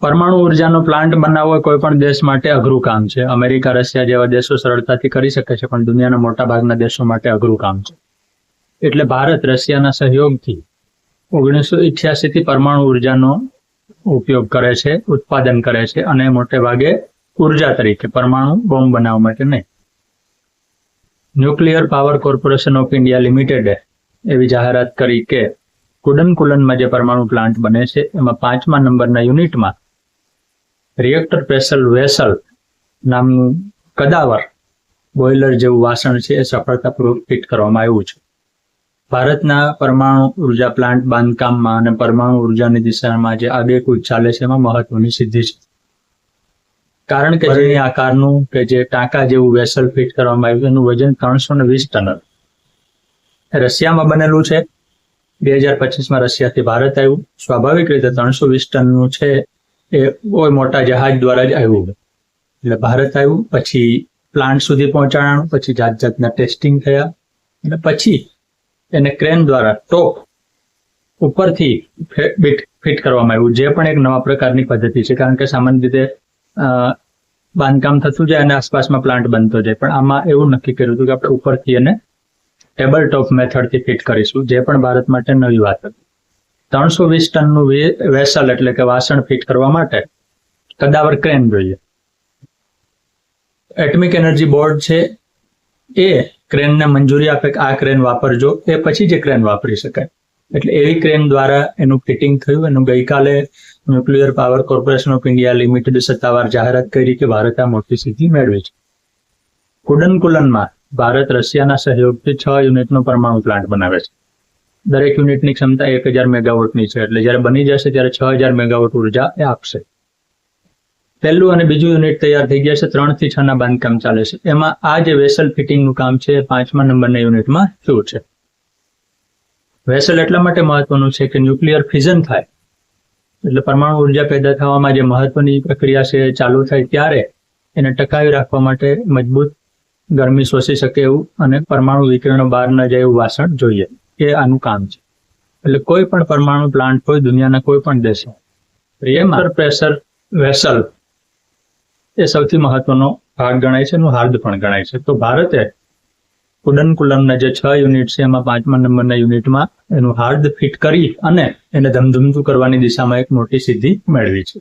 પરમાણુ ઉર્જાનો પ્લાન્ટ બનાવવો કોઈ પણ દેશ માટે અઘરું કામ છે. અમેરિકા, રશિયા જેવા દેશો સરળતાથી કરી શકે છે, પણ દુનિયાના મોટા ભાગના દેશો માટે અઘરું કામ છે. એટલે ભારત રશિયાના સહયોગથી 1988 થી પરમાણુ ઉર્જાનો ઉપયોગ કરે છે, ઉત્પાદન કરે છે, અને મોટે ભાગે ઉર્જા તરીકે, પરમાણુ બોમ્બ બનાવવા માટે નહીં. Nuclear power corporation of India લિમિટેડે એવી જાહેરાત કરી કે કુડનકુલનમાં જે પરમાણુ પ્લાન્ટ બને છે એમાં 5મા નંબરના યુનિટમાં રિએક્ટર પ્રેશર વેસલ નામનું કદાવર બોઇલર જેવું વાસણ છે એ સફળતાપૂર્વક ફિટ કરવામાં આવ્યું છે. ભારતના પરમાણુ ઉર્જા પ્લાન્ટ બાંધકામમાં અને પરમાણુ ઉર્જાની દિશામાં જે આગેકૂચ ચાલે છે એમાં મહત્વની સિદ્ધિ છે. કારણ કે જેની આકારનું કે જે ટાંકા જેવું વેસલ ફિટ કરવામાં આવ્યું એનું વજન 320 ટન રશિયામાં બનેલું છે. 2025માં રશિયાથી ભારત આવ્યું. સ્વાભાવિક રીતે 320 ટનનું છે એ કોઈ મોટા જહાજ દ્વારા જ આવ્યું. એટલે ભારત આવ્યું, પછી પ્લાન્ટ સુધી પહોંચાડવાનું, પછી જાતના ટેસ્ટિંગ થયા, અને પછી એને ક્રેન દ્વારા ટોપ ઉપરથી ફિટ કરવામાં આવ્યું, જે પણ એક નવા પ્રકારની પદ્ધતિ છે. કારણ કે સામાન્ય રીતે બાંધકામ થતું જાય અને આસપાસમાં પ્લાન્ટ બનતો જાય, પણ આમાં એવું નક્કી કર્યું હતું કે આપણે ઉપરથી એને ટેબલ ટોપ મેથડથી ફિટ કરીશું, જે પણ ભારત માટે નવી વાત હતી. 320 ટનનું વેસલ એટલે કે વાસણ ફિટ કરવા માટે કદાવર ક્રેન જોઈએ. એટમિક એનર્જી બોર્ડ છે એ ક્રેનને મંજૂરી આપે કે આ ક્રેન વાપરજો, એ પછી જે ક્રેન વાપરી શકાય. એટલે એવી ક્રેન દ્વારા એનું ફિટિંગ થયું. એનું ગઈકાલે nuclear power corporation of India limited સત્તાવાર જાહેરાત કરી કે ભારતે આ મોટી સિદ્ધિ મેળવી છે. કુડનકુલનમાં ભારત રશિયાના સહયોગથી 6 યુનિટનો પરમાણુ પ્લાન્ટ બનાવે છે. દરેક યુનિટની ક્ષમતા 1000 મેગાવોટની છે. એટલે જ્યારે બની જશે ત્યારે 6000 મેગાવોટ ઉર્જા એ આપશે. પહેલું અને બીજું યુનિટ તૈયાર થઈ ગયા છે. 3 થી 6 ના બાંધકામ ચાલે છે. એમાં આ જે વેસલ ફિટિંગનું કામ છે એ 5મા નંબરના યુનિટમાં થયું છે. વેસલ એટલા માટે મહત્વનું છે કે ન્યુક્લિયર ફિઝન થાય એટલે પરમાણુ ઉર્જા પેદા થવામાં જે મહત્વની પ્રક્રિયા છે ચાલુ થાય ત્યારે એને ટકાવી રાખવા માટે મજબૂત, ગરમી શોષી શકે એવું અને પરમાણુ વિકિરણો બહાર ન જાય એવું વાસણ જોઈએ. એ આનું કામ છે. એટલે કોઈ પણ પરમાણુ પ્લાન્ટ હોય દુનિયાના કોઈ પણ દેશમાં રિએક્ટર પ્રેશર વેસલ એ સૌથી મહત્વનો ભાગ ગણાય છે, એનું હાર્દ પણ ગણાય છે. તો ભારતે કુડનકુલમના જે 6 યુનિટ છે એમાં 5મા નંબરના યુનિટમાં એનું હાર્દ ફિટ કરી અને એને ધમધમતું કરવાની દિશામાં એક મોટી સિદ્ધિ મેળવી છે.